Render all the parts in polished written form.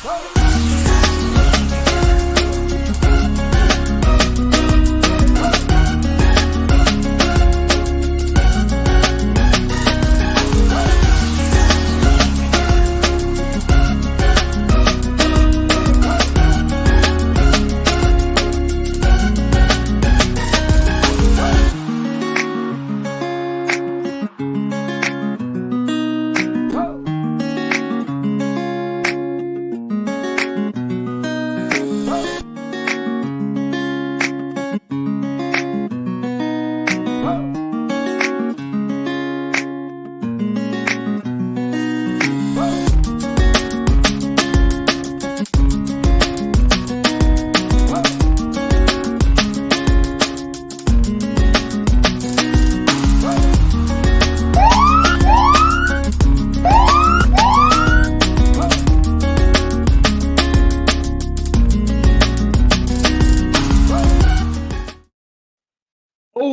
Oh,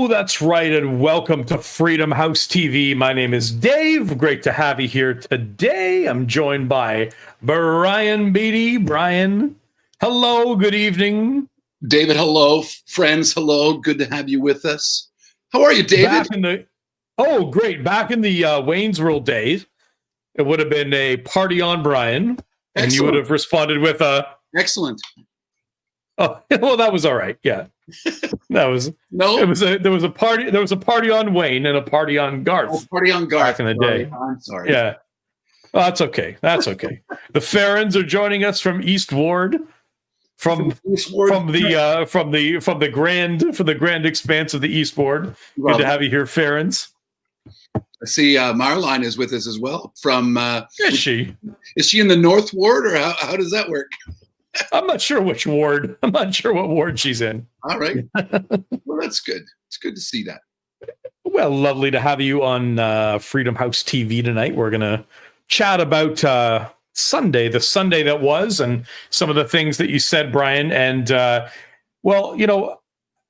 that's right, and welcome to Freedom House TV. My name is Dave. Great to have you here today. I'm joined by Brian Beatty. Brian, hello, good evening. David, hello. Friends, hello. Good to have you with us. How are you, David? Great. Back in the Wayne's World days, it would have been a party on Brian, and Excellent. you would have responded with a... Excellent. Oh, well, that was all right. Yeah. That was no. There was a party on Wayne and a party on Garth. Oh, party on Garth back in the day. I'm sorry. Yeah. Oh, that's okay. That's okay. The Farrens are joining us from East Ward, from the grand expanse of the East Ward. Good to have you here, Farrens. I see Marline is with us as well. From is she in the North Ward, or how does that work? I'm not sure which ward. I'm not sure what ward she's in. All right. Well, that's good. It's good to see that. Well, lovely to have you on Freedom House TV tonight. We're going to chat about Sunday, the Sunday that was, and some of the things that you said, Brian. And, well, you know,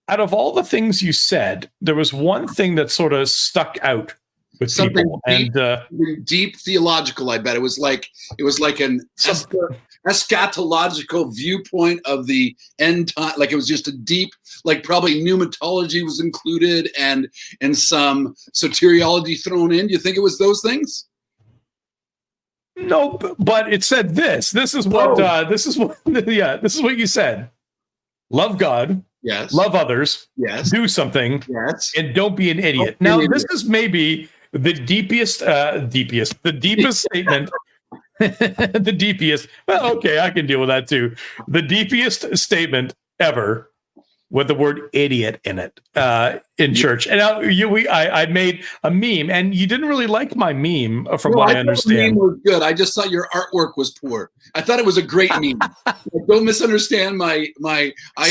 out of all the things you said, there was one thing that sort of stuck out with something people. Deep, and deep theological, I bet. It was like an eschatological viewpoint of the end time. Like it was just a deep, like probably pneumatology was included and some soteriology thrown in. Do you think it was those things? No, but it said this. This is what you said. Love God. Yes. Love others. Yes. Do something. Yes. And don't be an idiot. Now, this is maybe the deepest statement. The deepest. Well, okay, I can deal with that too. The deepest statement ever with the word idiot in it in church. And I made a meme, and you didn't really like my meme, from what I understand. The meme was good. I just thought your artwork was poor. I thought it was a great meme. Don't misunderstand my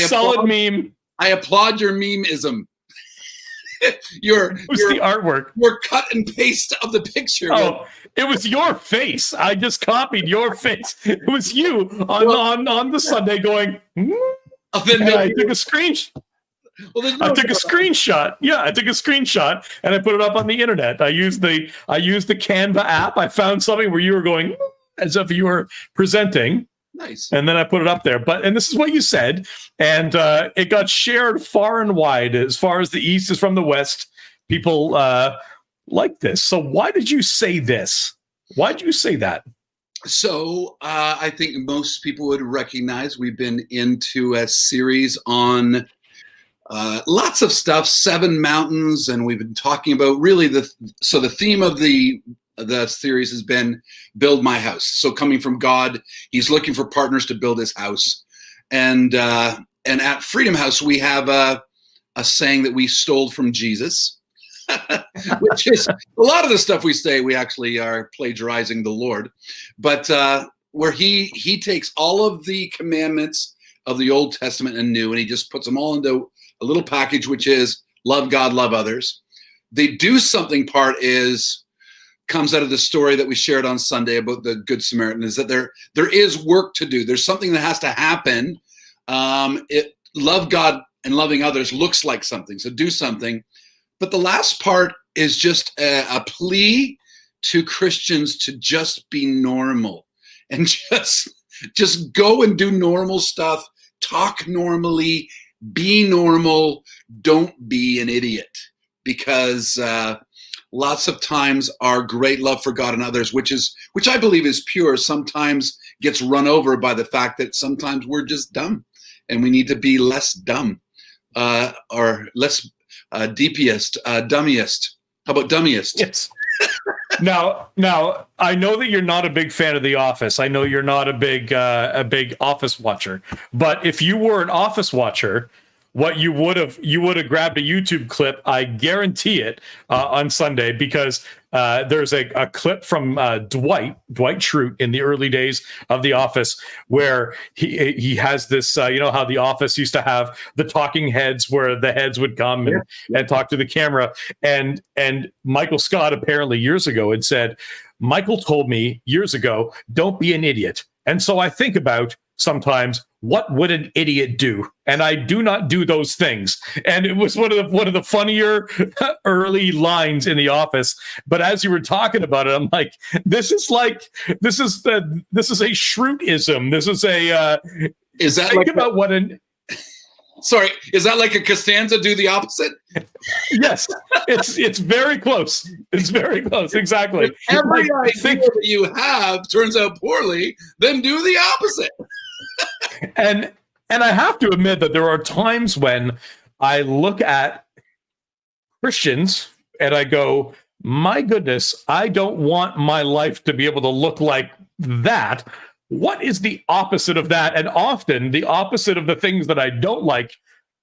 solid meme. I applaud your memeism. The artwork. Your cut and paste of the picture. Oh, it was your face. I just copied your face. It was you on the Sunday going. And I took a screenshot. I took a screenshot. Yeah, I took a screenshot and I put it up on the internet. I used the Canva app. I found something where you were going as if you were presenting. Nice. And then I put it up there. And this is what you said. And it got shared far and wide, as far as the East is from the West. People like this. So why did you say this? Why did you say that? So I think most people would recognize we've been into a series on lots of stuff, 7 mountains, and we've been talking about really the theme of the series has been build my house. So coming from God, he's looking for partners to build his house. And at Freedom House, we have a saying that we stole from Jesus, which is a lot of the stuff we say, we actually are plagiarizing the Lord. But where he takes all of the commandments of the Old Testament and New, and he just puts them all into a little package, which is love God, love others. The do something part comes out of the story that we shared on Sunday about the Good Samaritan, is that there is work to do. There's something that has to happen. Love God and loving others looks like something, so do something. But the last part is just a plea to Christians to just be normal and Just go and do normal stuff. Talk normally. Be normal. Don't be an idiot. Because lots of times our great love for God and others, which I believe is pure, sometimes gets run over by the fact that sometimes we're just dumb, and we need to be less dumb, or less deepiest, dummiest. How about dummiest? Yes. Now, I know that you're not a big fan of The Office. I know you're not a big Office watcher. But if you were an Office watcher, what you would have grabbed a YouTube clip, I guarantee it, on Sunday, because there's a clip from Dwight Schrute in the early days of The Office, where he has this, you know how The Office used to have the talking heads, where the heads would come and talk to the camera, and Michael Scott apparently years ago had said, Michael told me years ago, don't be an idiot. And so I think about sometimes, what would an idiot do? And I do not do those things. And it was one of the funnier early lines in The Office. But as you were talking about it, I'm like, this is a Schrute-ism. This is a is that think like about what an sorry, is that like a Costanza do the opposite? Yes, it's very close. It's very close. Exactly. If every idea that you have turns out poorly, then do the opposite. And I have to admit that there are times when I look at Christians and I go, my goodness, I don't want my life to be able to look like that. What is the opposite of that? And often the opposite of the things that I don't like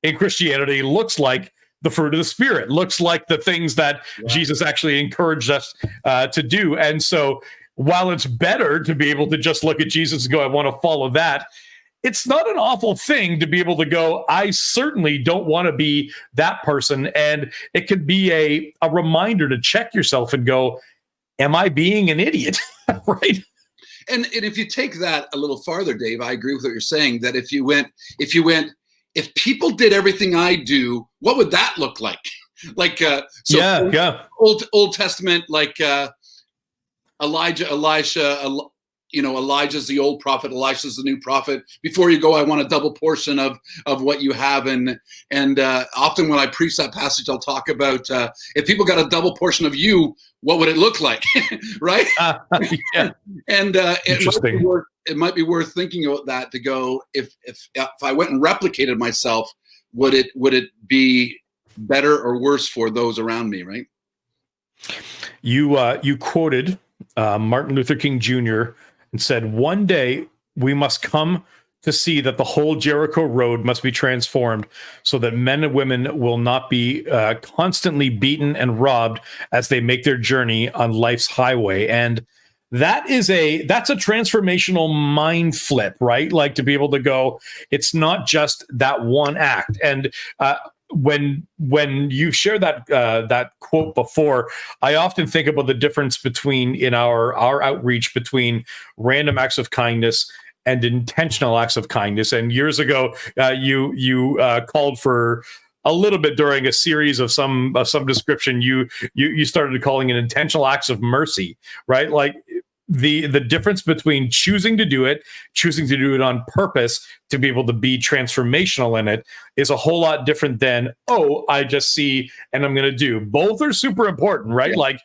in Christianity looks like the fruit of the Spirit, looks like the things that Jesus actually encouraged us to do. And so while it's better to be able to just look at Jesus and go, I want to follow that, it's not an awful thing to be able to go, I certainly don't want to be that person. And it could be a reminder to check yourself and go, am I being an idiot? Right? And if you take that a little farther, Dave, I agree with what you're saying, that if people did everything I do, what would that look like? Like, Old Testament, like Elijah, Elisha, Elijah's the old prophet, Elisha's the new prophet. Before you go, I want a double portion of what you have. And often when I preach that passage, I'll talk about if people got a double portion of you, what would it look like? Right? Yeah. And it might be worth thinking about that, to go, if I went and replicated myself, would it be better or worse for those around me, right? You quoted Martin Luther King Jr. and said, one day we must come to see that the whole Jericho road must be transformed so that men and women will not be constantly beaten and robbed as they make their journey on life's highway. And that's a transformational mind flip, right? Like, to be able to go, it's not just that one act. And when you share that quote before, I often think about the difference between, in our outreach, between random acts of kindness and intentional acts of kindness. And years ago, you called for a little bit during a series of some description. You started calling it intentional acts of mercy, right? Like, the difference between choosing to do it on purpose to be able to be transformational in it is a whole lot different than, I just see and I'm going to do. Both are super important, right? Yeah. Like,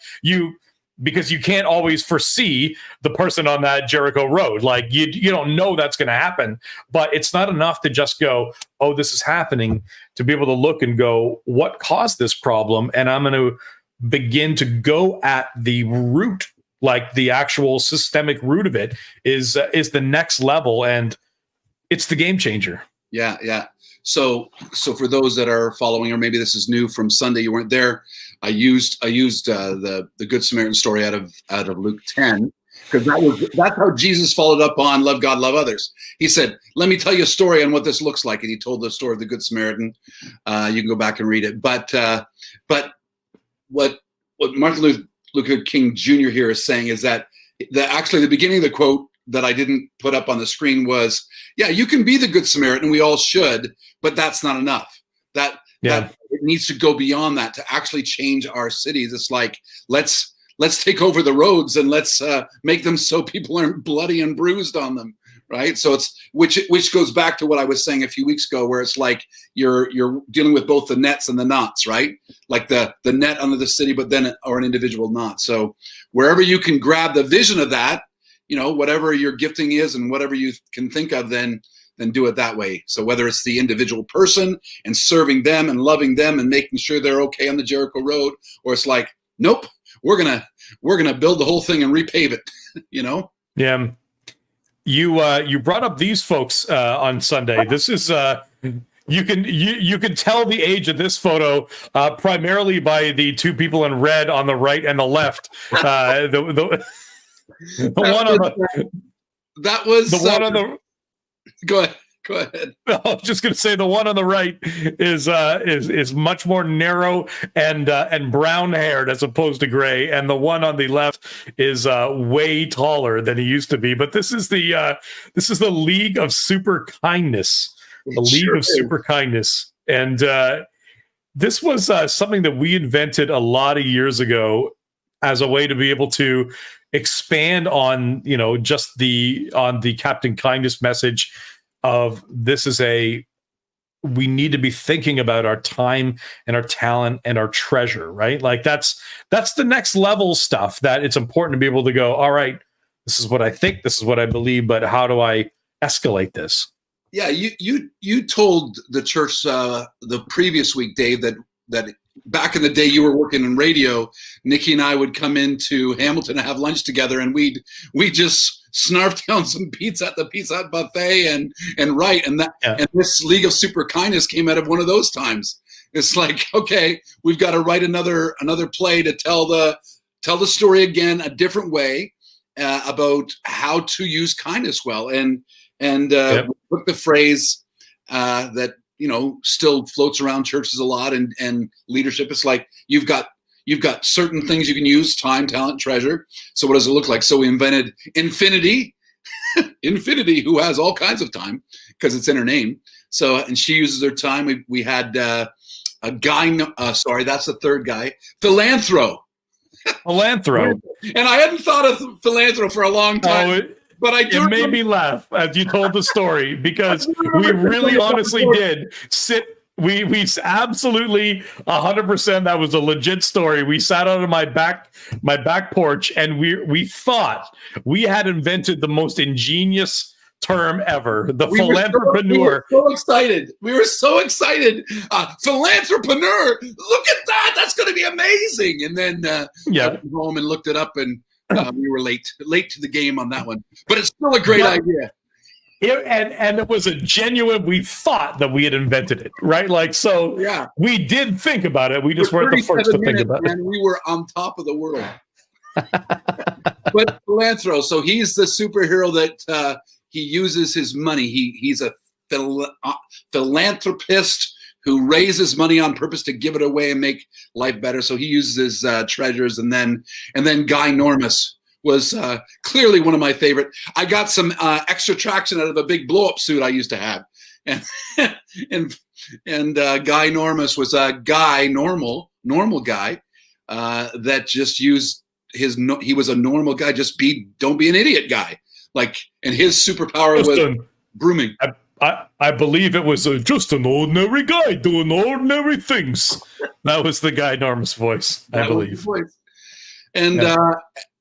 because you can't always foresee the person on that Jericho road. Like, you don't know that's going to happen, but it's not enough to just go, this is happening, to be able to look and go, what caused this problem? And I'm going to begin to go at the root, like the actual systemic root of it is the next level, and it's the game changer. Yeah. So for those that are following, or maybe this is new from Sunday, you weren't there, I used the Good Samaritan story out of Luke 10, because that's how Jesus followed up on love God, love others. He said, let me tell you a story on what this looks like. And he told the story of the Good Samaritan. You can go back and read it. But what Martin Luther King Jr. here is saying is that actually the beginning of the quote that I didn't put up on the screen was, yeah, you can be the Good Samaritan, we all should, but that's not enough. That it needs to go beyond that to actually change our cities. It's like, let's take over the roads and let's make them so people aren't bloody and bruised on them, right? So it's which goes back to what I was saying a few weeks ago, where it's like you're dealing with both the nets and the knots, right? Like the net under the city, but then or an individual knot. So wherever you can grab the vision of that, whatever your gifting is and whatever you can think of, then do it that way. So whether it's the individual person and serving them and loving them and making sure they're okay on the Jericho Road, or it's like, nope, we're gonna build the whole thing and repave it. Yeah. You brought up these folks on Sunday. This is you can tell the age of this photo primarily by the two people in red on the right and the left. The one on the that was the one on the. Go ahead. I was just going to say the one on the right is much more narrow and brown haired as opposed to gray, and the one on the left is way taller than he used to be. But this is the League of Super Kindness, Super Kindness, and this was something that we invented a lot of years ago as a way to be able to expand on just the Captain Kindness message of we need to be thinking about our time and our talent and our treasure, right? Like that's the next level stuff that it's important to be able to go, all right, this is what I think, this is what I believe, but how do I escalate this? Yeah, you told the church the previous week, Dave, that back in the day you were working in radio, Nikki and I would come into Hamilton and have lunch together, and we'd just snarf down some pizza at the Pizza Hut buffet and write, and this League of Super Kindness came out of one of those times. It's like, okay, we've got to write another play to tell the story again a different way about how to use kindness well, and we took the phrase that still floats around churches a lot and leadership. It's like you've got certain things you can use: time, talent, treasure. So what does it look like? So we invented Infinity, who has all kinds of time because it's in her name. So, and she uses her time. We had a guy. Sorry, that's the third guy. Philanthro. And I hadn't thought of Philanthro for a long time. But it made me laugh as you told the story, because we really honestly did sit. We absolutely 100%. That was a legit story. We sat out on my back porch, and we thought we had invented the most ingenious term ever. The philanthropreneur. We were so excited. Philanthropreneur. Look at that. That's going to be amazing. And then I went home and looked it up, and we were late to the game on that one. But it's still a great idea. And it was a genuine, we thought that we had invented it, right? Like, so we did think about it. We just weren't the first to think about it. And we were on top of the world. But Philanthro, so he's the superhero that he uses his money. He's a philanthropist who raises money on purpose to give it away and make life better. So he uses his treasures. And then Guy Normus was clearly one of my favorite. I got some extra traction out of a big blow-up suit I used to have. And Guy Normus was a guy, normal guy, that just used he was a normal guy, don't be an idiot guy. Like, and his superpower was brooming. I believe it was just an ordinary guy doing ordinary things. That was the Guy Normus voice, I believe.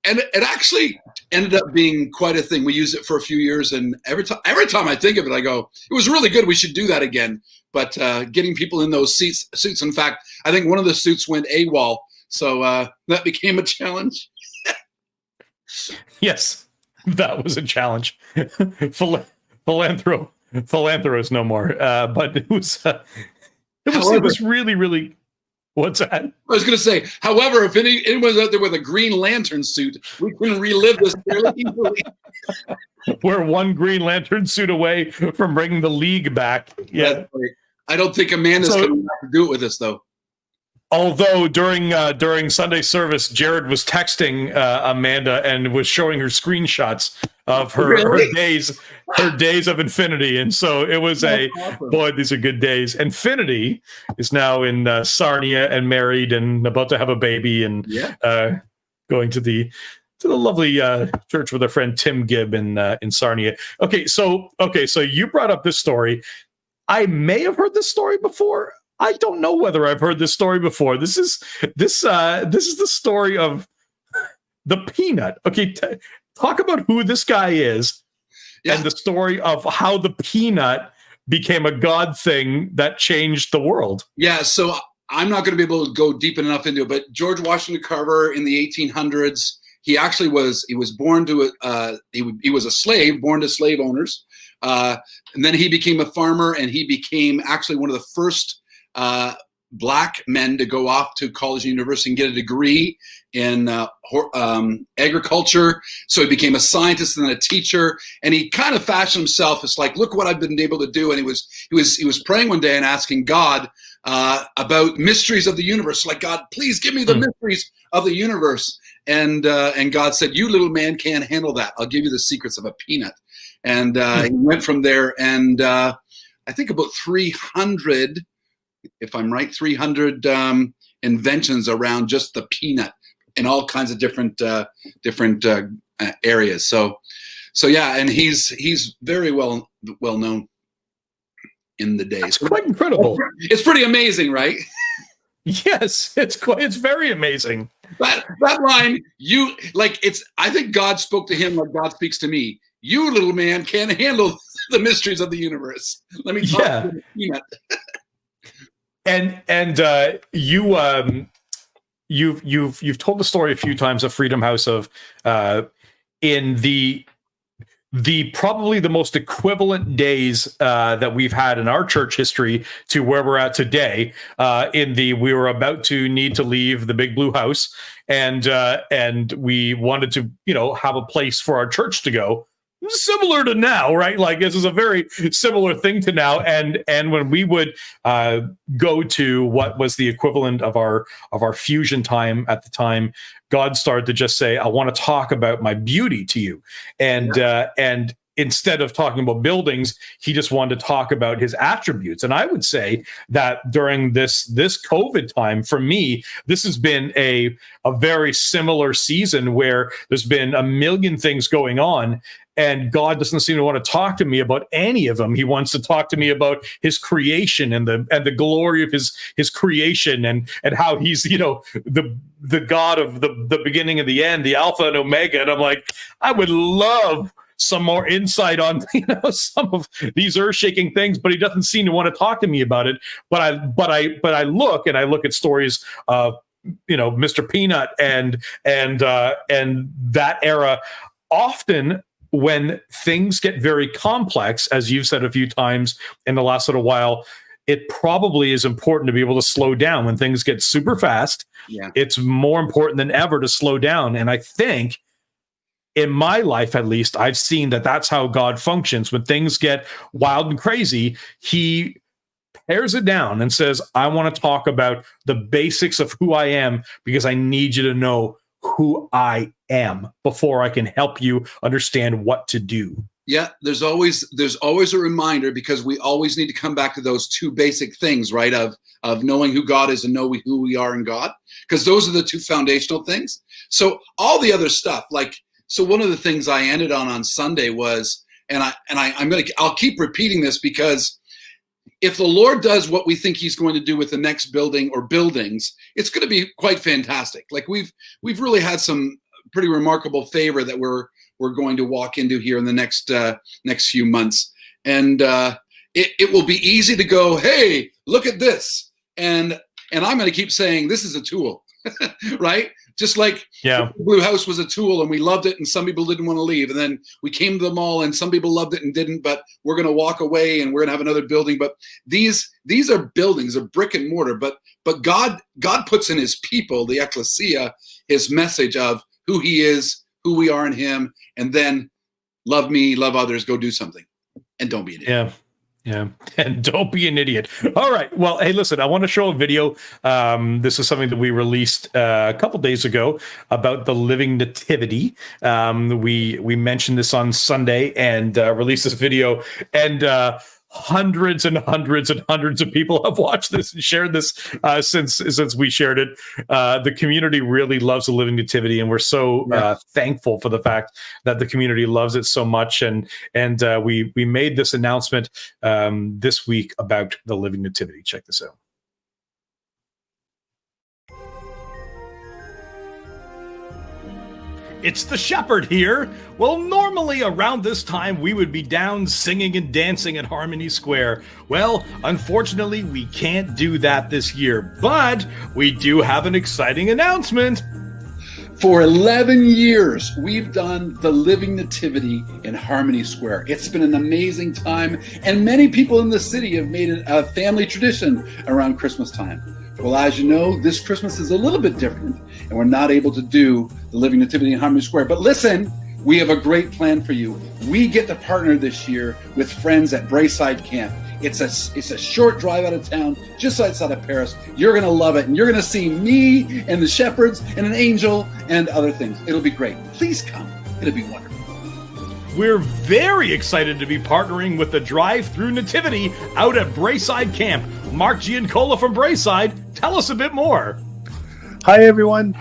And it actually ended up being quite a thing. We used it for a few years, and every time I think of it, I go, it was really good. We should do that again. But getting people in those suits. In fact, I think one of the suits went AWOL, so that became a challenge. Yes, that was a challenge. Philanthro is no more. But it was really, really. What's that? I was going to say, however, if anyone's out there with a Green Lantern suit, we can relive this fairly easily. We're one Green Lantern suit away from bringing the league back. Yeah, I don't think Amanda's coming back to do it with us, though. Although during Sunday service, Jared was texting Amanda and was showing her screenshots of her days of Infinity, and so it was awesome. Boy, these are good days. Infinity is now in Sarnia and married and about to have a baby and going to the to the lovely church with our friend Tim Gibb in Sarnia. Okay, so you brought up this story. I may have heard this story before. I don't know whether I've heard this story before. This is the story of the peanut. Okay, talk about who this guy is, and the story of how the peanut became a God thing that changed the world. Yeah, so I'm not going to be able to go deep enough into it, but George Washington Carver in the 1800s, he was born to he was a slave, born to slave owners, and then he became a farmer, and he became actually one of the first black men to go off to college and university and get a degree in agriculture. So he became a scientist and then a teacher, and he kind of fashioned himself as like, look what I've been able to do. And he was praying one day and asking God about mysteries of the universe. Like, God, please give me the mysteries of the universe. And God said, you little man can't handle that. I'll give you the secrets of a peanut. And he went from there. And I think about 300, if I'm right, 300 inventions around just the peanut in all kinds of different areas. So yeah, and he's very well known in the day. That's quite incredible. It's pretty amazing, right? Yes, it's very amazing. That line, I think God spoke to him like God speaks to me. You little man can't handle the mysteries of the universe. Let me talk to the peanut. And you've told the story a few times of Freedom House of in the probably the most equivalent days that we've had in our church history to where we're at today. We were about to need to leave the big blue house, and we wanted to have a place for our church to go. Similar to now, right? Like, this is a very similar thing to now. And when we would go to what was the equivalent of our fusion time at the time, God started to just say, I want to talk about my beauty to you. And instead of talking about buildings, he just wanted to talk about his attributes. And I would say that during this COVID time, for me, this has been a very similar season where there's been a million things going on, and God doesn't seem to want to talk to me about any of them. He wants to talk to me about his creation and the glory of his creation, and how he's, the God of the beginning and the end, the Alpha and Omega. And I'm like, I would love some more insight on some of these earth-shaking things, but he doesn't seem to want to talk to me about it. But I look at stories of Mr. Peanut and that era. Often when things get very complex, as you've said a few times in the last little while, it probably is important to be able to slow down. When things get super fast, it's more important than ever to slow down. And I think, in my life at least, I've seen that that's how God functions. When things get wild and crazy, he pares it down and says, I want to talk about the basics of who I am, because I need you to know who I am before I can help you understand what to do. Yeah, there's always a reminder, because we always need to come back to those two basic things, right? Of knowing who God is and knowing who we are in God, because those are the two foundational things. So all the other stuff, so one of the things I ended on Sunday was, I'll keep repeating this, because if the Lord does what we think he's going to do with the next building or buildings, it's going to be quite fantastic. Like, we've really had some pretty remarkable favor that we're going to walk into here in the next few months. And it will be easy to go, hey, look at this. And I'm going to keep saying, this is a tool, right? Just like the Blue House was a tool, and we loved it, and some people didn't want to leave. And then we came to the mall, and some people loved it and didn't, but we're going to walk away, and we're going to have another building. But these are buildings, are brick and mortar. But God puts in his people, the ecclesia, his message of who he is, who we are in him, and then love me, love others, go do something, and don't be an idiot. Yeah, and don't be an idiot. All right. Well, hey, listen, I want to show a video. This is something that we released a couple days ago about the Living Nativity. We mentioned this on Sunday and released this video. And hundreds and hundreds and hundreds of people have watched this and shared this since we shared it. The community really loves the Living Nativity, and we're so thankful for the fact that the community loves it so much. And we made this announcement this week about the Living Nativity. Check this out. It's the shepherd here. Well, normally around this time, we would be down singing and dancing at Harmony Square. Well, unfortunately, we can't do that this year, but we do have an exciting announcement. For 11 years, we've done the Living Nativity in Harmony Square. It's been an amazing time, and many people in the city have made it a family tradition around Christmas time. Well, as you know, this Christmas is a little bit different, and we're not able to do the Living Nativity in Harmony Square. But listen, we have a great plan for you. We get to partner this year with friends at Braeside Camp. It's a short drive out of town, just outside of Paris. You're going to love it, and you're going to see me and the shepherds and an angel and other things. It'll be great. Please come. It'll be wonderful. We're very excited to be partnering with the Drive-Thru Nativity out at Braeside Camp. Mark Giancola from Braeside, tell us a bit more. Hi, everyone.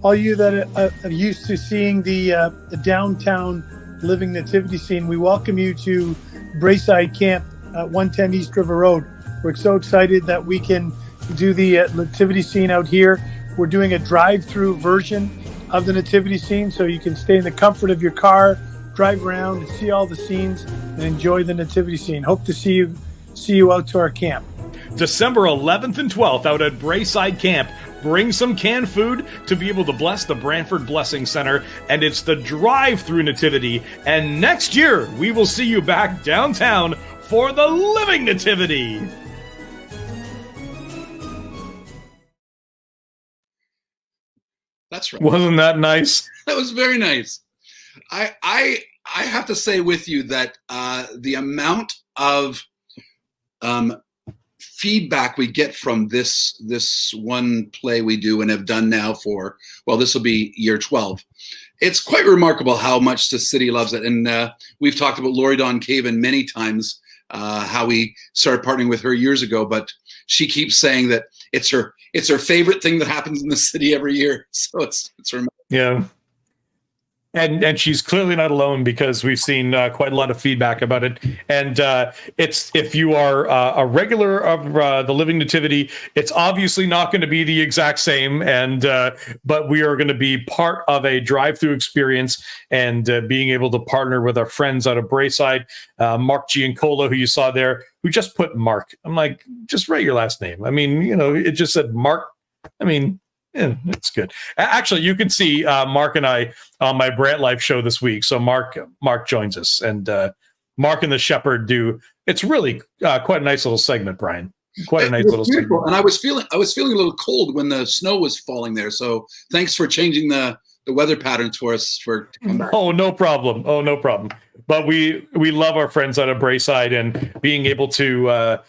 All you that are used to seeing the downtown Living Nativity scene, we welcome you to Braeside Camp at 110 East River Road. We're so excited that we can do the nativity scene out here. We're doing a drive-through version of the nativity scene, so you can stay in the comfort of your car, drive around and see all the scenes and enjoy the nativity scene. Hope to see you out to our camp. December 11th and 12th out at Braeside Camp. Bring some canned food to be able to bless the Brantford Blessing Center, and it's the drive-through nativity. And next year, we will see you back downtown for the Living Nativity. That's right. Wasn't that nice? That was very nice. I have to say with you that the amount of feedback we get from this one play we do and have done now for, well, this will be year 12. It's quite remarkable how much the city loves it. And we've talked about Lori Dawn Caven many times, how we started partnering with her years ago, but she keeps saying that it's her favorite thing that happens in the city every year. So it's remarkable. Yeah. And she's clearly not alone, because we've seen quite a lot of feedback about it. And it's, if you are a regular of the Living Nativity, it's obviously not going to be the exact same. And but we are going to be part of a drive-through experience, and being able to partner with our friends out of Braeside, Mark Giancola, who you saw there, who just put Mark. I'm like, just write your last name. I mean, it just said Mark. I mean, yeah, it's good. Actually, you can see Mark and I on my Brant Life show this week. So Mark joins us, and Mark and the Shepherd do. It's really quite a nice little segment, Brian. Quite a nice little segment. And I was feeling a little cold when the snow was falling there. So thanks for changing the weather patterns for us to come back. Oh, no problem. But we love our friends out of Braeside, and being able to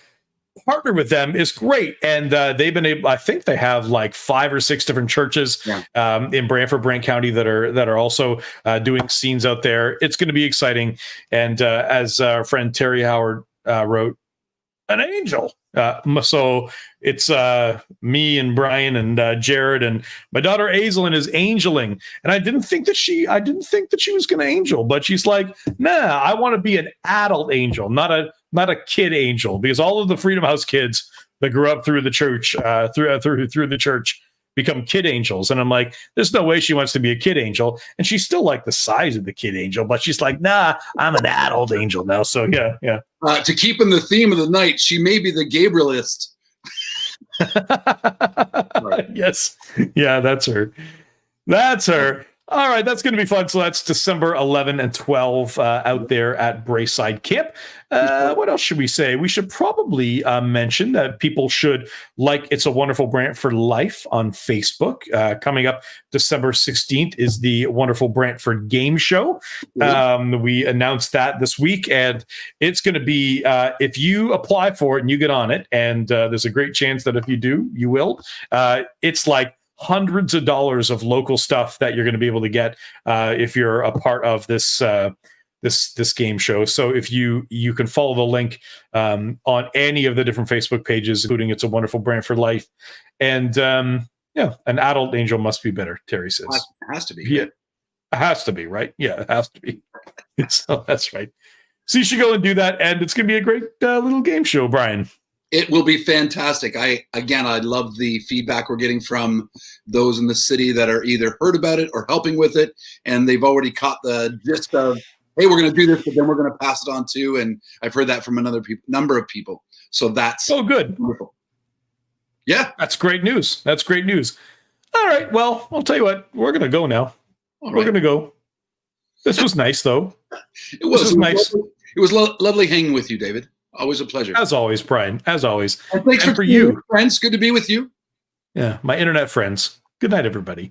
partner with them is great. And they've been able, I think they have like 5 or 6 different churches in Brant County that are also doing scenes out there. It's going to be exciting. And as our friend Terry Howard wrote, an angel. So it's me and Brian and Jared, and my daughter Aislinn is angeling. And I didn't think that she was going to angel, but she's like, nah, I want to be an adult angel, not a kid angel, because all of the Freedom House kids that grew up through the church, through the church, become kid angels. And I'm like, there's no way she wants to be a kid angel. And she's still like the size of the kid angel, but she's like, nah, I'm an adult angel now. So yeah. To keep in the theme of the night, she may be the Gabrielist. Right. Yes. Yeah, that's her. All right, that's going to be fun. So that's December 11 and 12 out there at Braeside Camp. What else should we say? We should probably mention that people should like It's a Wonderful Brantford Life on Facebook. Coming up December 16th is the Wonderful Brantford Game Show. We announced that this week, and it's going to be, if you apply for it and you get on it, and there's a great chance that if you do, you will. It's like hundreds of dollars of local stuff that you're going to be able to get if you're a part of this this game show. So if you can follow the link on any of the different Facebook pages, including It's a Wonderful Brantford Life. And an adult angel must be better, Terry says. It has to be. Yeah, it has to be, right? Yeah, it has to be. So that's right. So you should go and do that, and it's going to be a great little game show, Brian. It will be fantastic. I love the feedback we're getting from those in the city that are either heard about it or helping with it, and they've already caught the gist of, hey, we're going to do this, but then we're going to pass it on too. And I've heard that from number of people. So that's good. Wonderful. Yeah, that's great news. That's great news. All right. Well, I'll tell you what. We're going to go now. We're going to go. This was nice, though. It was nice. It was lovely hanging with you, David. Always a pleasure. As always, Brian. As always. And thanks for you, friends. Good to be with you. Yeah, my internet friends. Good night, everybody.